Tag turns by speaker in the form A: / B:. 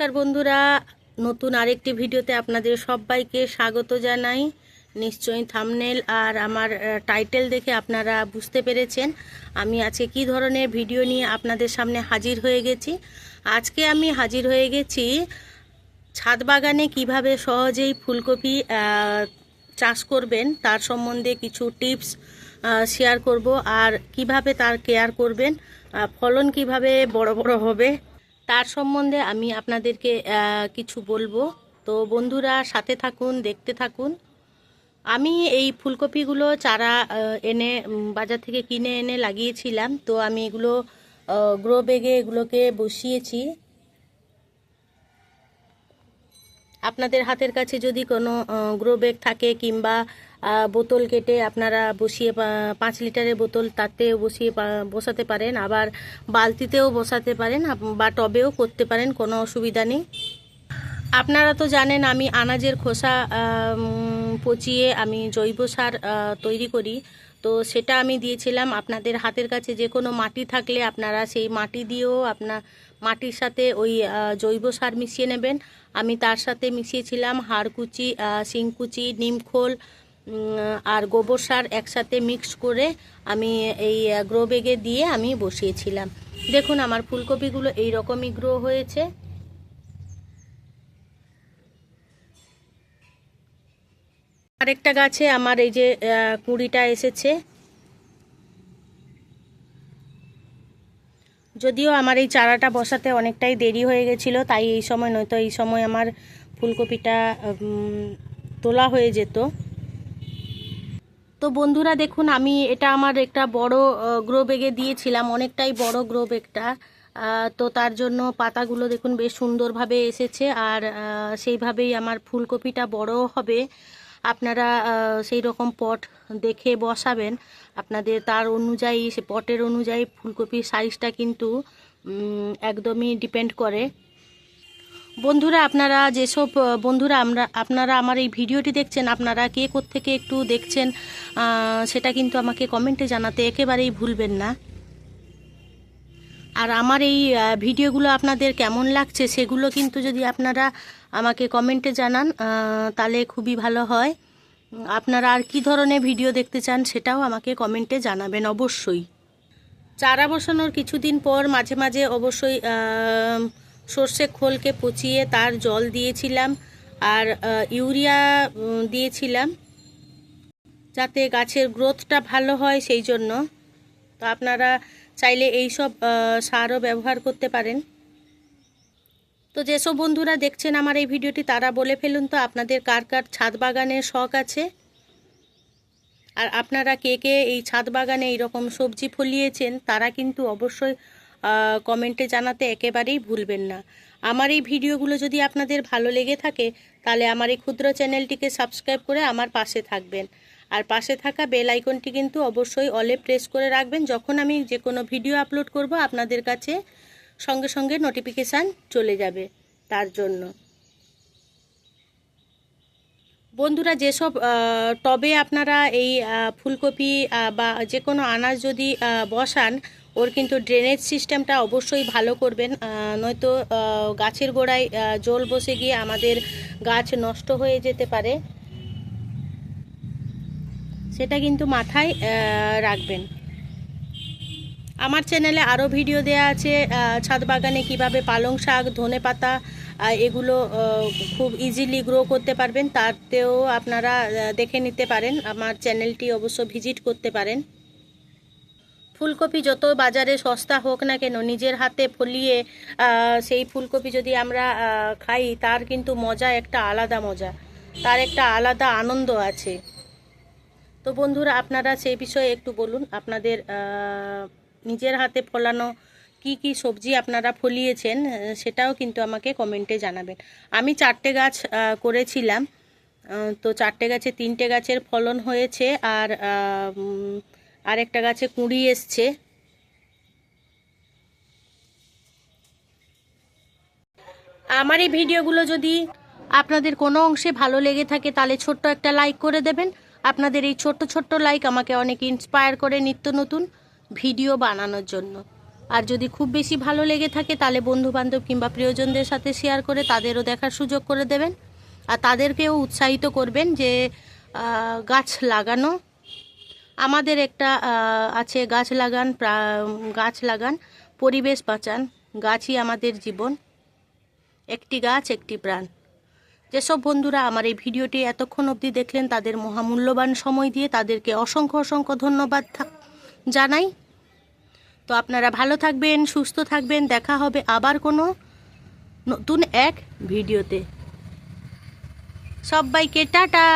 A: নমস্কার বন্ধুরা, নতুন আরেকটি ভিডিওতে আপনাদের সবাইকে স্বাগত জানাই। নিশ্চয়ই থাম্বনেল আর আমার টাইটেল দেখে আপনারা বুঝতে পেরেছেন আমি আজকে কী ধরনের ভিডিও নিয়ে আপনাদের সামনে হাজির হয়ে গেছি। আজকে আমি হাজির হয়ে গেছি ছাদ বাগানে কিভাবে সহজেই ফুলকপি চাষ করবেন তার সম্বন্ধে কিছু টিপস শেয়ার করব, আর কিভাবে তার কেয়ার করবেন, ফলন কিভাবে বড় বড় হবে তার সম্বন্ধে আমি আপনাদেরকে কিছু বলবো। তো বন্ধুরা সাথে থাকুন, দেখতে থাকুন। আমি এই ফুলকপিগুলো চারা এনে বাজার থেকে কিনে এনে লাগিয়েছিলাম। তো আমি এগুলো গ্রো ব্যাগে এগুলোকে বসিয়েছি। আপনাদের হাতের কাছে যদি কোনো গ্রো ব্যাগ থাকে কিংবা বোতল কেটে আপনারা বসিয়ে 5 লিটারের বোতল তাতেও বসাতে পারেন, আবার বালতিতেও বসাতে পারেন বা টবেও করতে পারেন, কোনো অসুবিধা নেই। আপনারা তো জানেন আমি আনাজের খোসা পচিয়ে আমি জৈব সার তৈরি করি। তো সেটা আমি দিয়েছিলাম। আপনাদের হাতের কাছে যে কোনো মাটি থাকলে আপনারা সেই মাটি দিয়েও মাটির সাথে ওই জৈব সার মিশিয়ে নেবেন। আমি তার সাথে মিশিয়েছিলাম হাড়কুচি, শিংকুচি, নিমখোল আর গোবর সার একসাথে মিক্স করে আমি এই গ্রো ব্যাগে দিয়ে আমি বসিয়েছিলাম। দেখুন আমার ফুলকপিগুলো এই রকমই গ্রো হয়েছে। আরেকটা গাছে আমার এই যে কুঁড়িটা এসেছে। যদিও আমার এই চারাটা বসাতে অনেকটাই দেরি হয়ে গেছিলো, তাই এই সময় নয়তো এই সময় আমার ফুলকপিটা তোলা হয়ে যেত। তো বন্ধুরা দেখুন আমি এটা আমার একটা বড় গ্রো ব্যাগে দিয়েছিলাম, অনেকটাই বড় গ্রো ব্যাগটা। তো তার জন্য পাতাগুলো দেখুন বেশ সুন্দরভাবে এসেছে, আর সেইভাবেই আমার ফুলকপিটা বড় হবে। আপনারা সেই রকম পট দেখে বসাবেন। আপনাদের তার অনুযায়ী সে পটের অনুযায়ী ফুলকপির সাইজটা কিন্তু একদমই ডিপেন্ড করে। বন্ধুরা আপনারা যেসব বন্ধুরা আপনারা আমার এই ভিডিওটি দেখছেন, আপনারা কে কোত্থেকে একটু দেখছেন সেটা কিন্তু আমাকে কমেন্টে জানাতে একেবারেই ভুলবেন না। আর আমার এই ভিডিওগুলো আপনাদের কেমন লাগছে সেগুলো কিন্তু যদি আপনারা আমাকে কমেন্টে জানান তাহলে খুবই ভালো হয়। আপনারা আর কি ধরনের ভিডিও দেখতে চান সেটাও আমাকে কমেন্টে জানাবেন অবশ্যই। চারা বসানোর কিছুদিন পর মাঝে মাঝে অবশ্যই সর্ষে খোলকে পচিয়ে তার জল দিয়েছিলাম, আর ইউরিয়া দিয়েছিলাম যাতে গাছের গ্রোথটা ভালো হয় সেই জন্য। তো আপনারা চাইলে এই সব সারও ব্যবহার করতে পারেন। তো যেসব বন্ধুরা দেখছেন আমার এই ভিডিওটি তারা বলে ফেলুন তো আপনাদের কার কার ছাদ বাগানের শখ আছে, আর আপনারা কে কে এই ছাদ বাগানে এইরকম সবজি ফলিয়েছেন তারা কিন্তু অবশ্যই কমেন্টে জানাতে একেবারেই ভুলবেন না। আমার এই ভিডিওগুলো যদি আপনাদের ভালো লেগে থাকে তাহলে আমার এই ক্ষুদ্র চ্যানেলটিকে সাবস্ক্রাইব করে আমার পাশে থাকবেন, আর পাশে থাকা বেল আইকনটি কিন্তু অবশ্যই অলে প্রেস করে রাখবেন। যখন আমি যে কোনো ভিডিও আপলোড করব আপনাদের কাছে সঙ্গে সঙ্গে নোটিফিকেশান চলে যাবে তার জন্য। বন্ধুরা যেসব টবে আপনারা এই ফুলকপি বা যে কোনো আনাজ যদি বসান ওর কিন্তু ড্রেনেজ সিস্টেমটা অবশ্যই ভালো করবেন, নয়তো গাছের গোড়ায় জল বসে গিয়ে আমাদের গাছ নষ্ট হয়ে যেতে পারে, সেটা কিন্তু মাথায় রাখবেন। আমার চ্যানেলে আরও ভিডিও দেয়া আছে ছাদ বাগানে কিভাবে পালং শাক, ধনেপাতা এগুলো খুব ইজিলি গ্রো করতে পারবেন, তাতেও আপনারা দেখে নিতে পারেন। আমার চ্যানেলটি অবশ্য ভিজিট করতে পারেন। ফুলকপি যত বাজারে সস্তা হোক না কেন, নিজের হাতে ফলিয়ে সেই ফুলকপি যদি আমরা খাই তার কিন্তু মজা একটা আলাদা মজা, তার একটা আলাদা আনন্দ আছে। তো বন্ধুরা আপনারা সেই বিষয়ে একটু বলুন আপনাদের নিজের হাতে ফলানো কি কি সবজি আপনারা ফলিয়েছেন সেটাও কিন্তু আমাকে কমেন্টে জানাবেন। আমি 4টে গাছ করেছিলাম, তো 4টে গাছে 3টে গাছের ফলন হয়েছে, আর আরেকটা গাছে কুঁড়ি এসছে। আমার এই ভিডিওগুলো যদি আপনাদের কোনো অংশে ভালো লেগে থাকে তাহলে ছোট্ট একটা লাইক করে দেবেন। আপনাদের এই ছোট্ট ছোট্ট লাইক আমাকে অনেক ইন্সপায়ার করে নিত্য নতুন ভিডিও বানানোর জন্য। আর যদি খুব বেশি ভালো লেগে থাকে তাহলে বন্ধুবান্ধব কিংবা প্রিয়জনদের সাথে শেয়ার করে তাদেরও দেখার সুযোগ করে দেবেন। আর তাদেরকেও উৎসাহিত করবেন যে গাছ লাগানো। আমাদের একটা আছে, গাছ লাগান পরিবেশ বাঁচান, গাছই আমাদের জীবন, একটি গাছ একটি প্রাণ। যেসব বন্ধুরা আমার এই ভিডিওটি এতক্ষণ অবধি দেখলেন তাদের মহামূল্যবান সময় দিয়ে তাদেরকে অসংখ্য অসংখ্য ধন্যবাদ জানাই। তো আপনারা ভালো থাকবেন, সুস্থ থাকবেন, দেখা হবে আবার কোনো নতুন এক ভিডিওতে। সবাইকে টাটা।